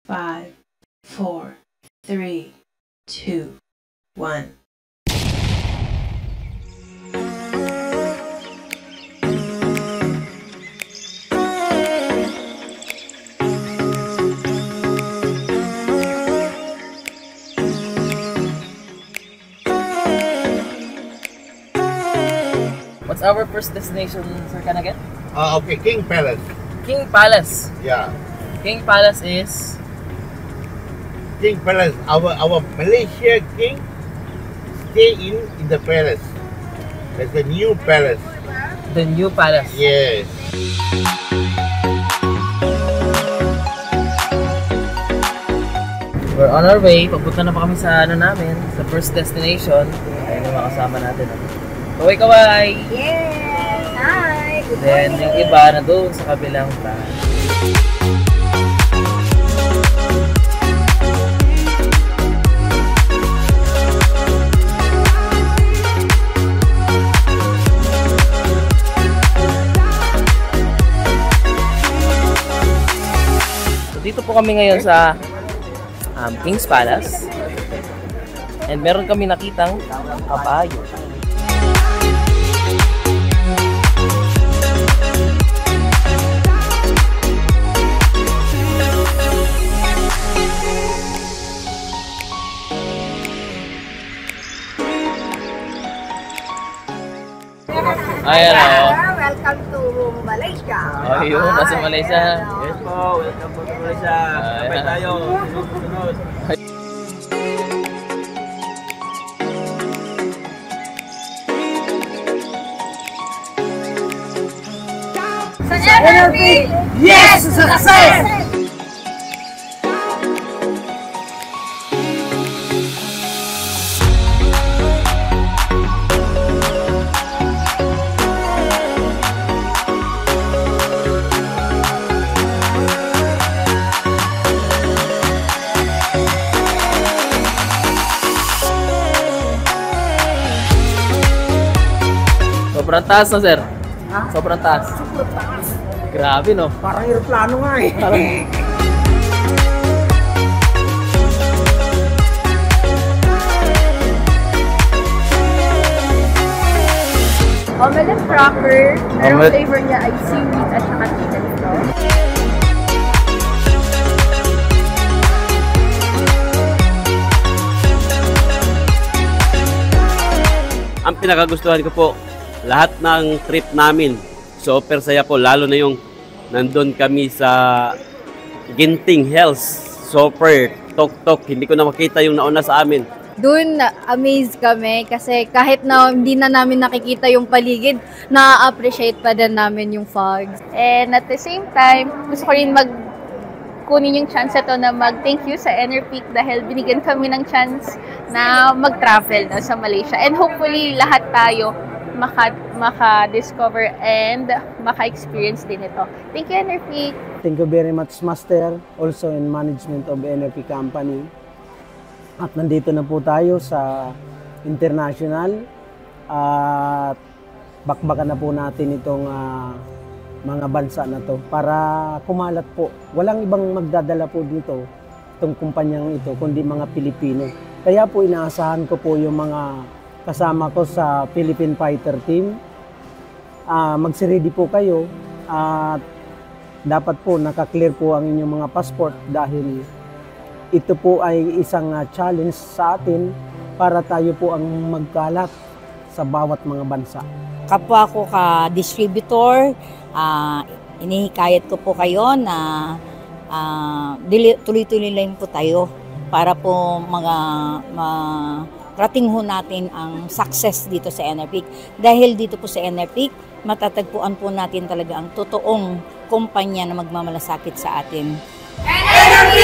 5, 4, 3, 2, 1. What's our first destination, Sir Kanaget? Okay, King Palace. King Palace. Yeah. King Palace is... King Palace. Our Malaysia king stay in the palace. There's a new palace. The new palace. Yes. We're on our way. Papunta na pa kami sa namin, sa first destination. Ayun yung mga kasama natin. Kaway-kaway! Yes! Hi! Good Then morning. yung iba na doon sa kabilang taas. So dito po kami ngayon sa King's Palace. And meron kami nakitang kabayo. Ayan o. Welcome to Malaysia. Oh, yun. Nasa Malaysia. Yes po, welcome po sa Malaysia. Kapay tayo. Sunod. Sa NRP! Yes! Success! Sobrang taas na, sir. Sobrang taas. Grabe, no? Parang aeroplano nga eh. Omelette cracker. Merong Omelette. flavor niya ay seaweed at saka chicken sauce. Ang pinakagustuhan ko po, lahat ng trip namin, super saya po, lalo na yung nandun kami sa Ginting Hills. Super tok-tok, hindi ko na makita yung nauna sa amin. Doon, na-amaze kami kasi kahit na hindi na namin nakikita yung paligid, na-appreciate pa din namin yung fogs. And at the same time, gusto ko rin kunin yung chance ito na mag-thank you sa NRP dahil binigyan kami ng chance na mag-travel na sa Malaysia. And hopefully, lahat tayo maka-discover and maka-experience din ito. Thank you, NRP! Thank you very much, Master, also in management of NRP Company. At nandito na po tayo sa international at bakbakan na po natin itong mga bansa na to para kumalat po. Walang ibang magdadala po dito itong kumpanyang ito kundi mga Pilipino. Kaya po inaasahan ko po yung mga kasama ko sa Philippine Fighter Team. Magsiready po kayo at dapat po nakaklear po ang inyong mga passport dahil ito po ay isang challenge sa atin para tayo po ang magkalat sa bawat mga bansa. Kapwa ko ka-distributor, inihikayat ko po kayo na tuloy-tuloy lang po tayo para po rating ho natin ang success dito sa NRP. Dahil dito po sa NRP, matatagpuan po natin talaga ang totoong kumpanya na magmamalasakit sa atin. NRP!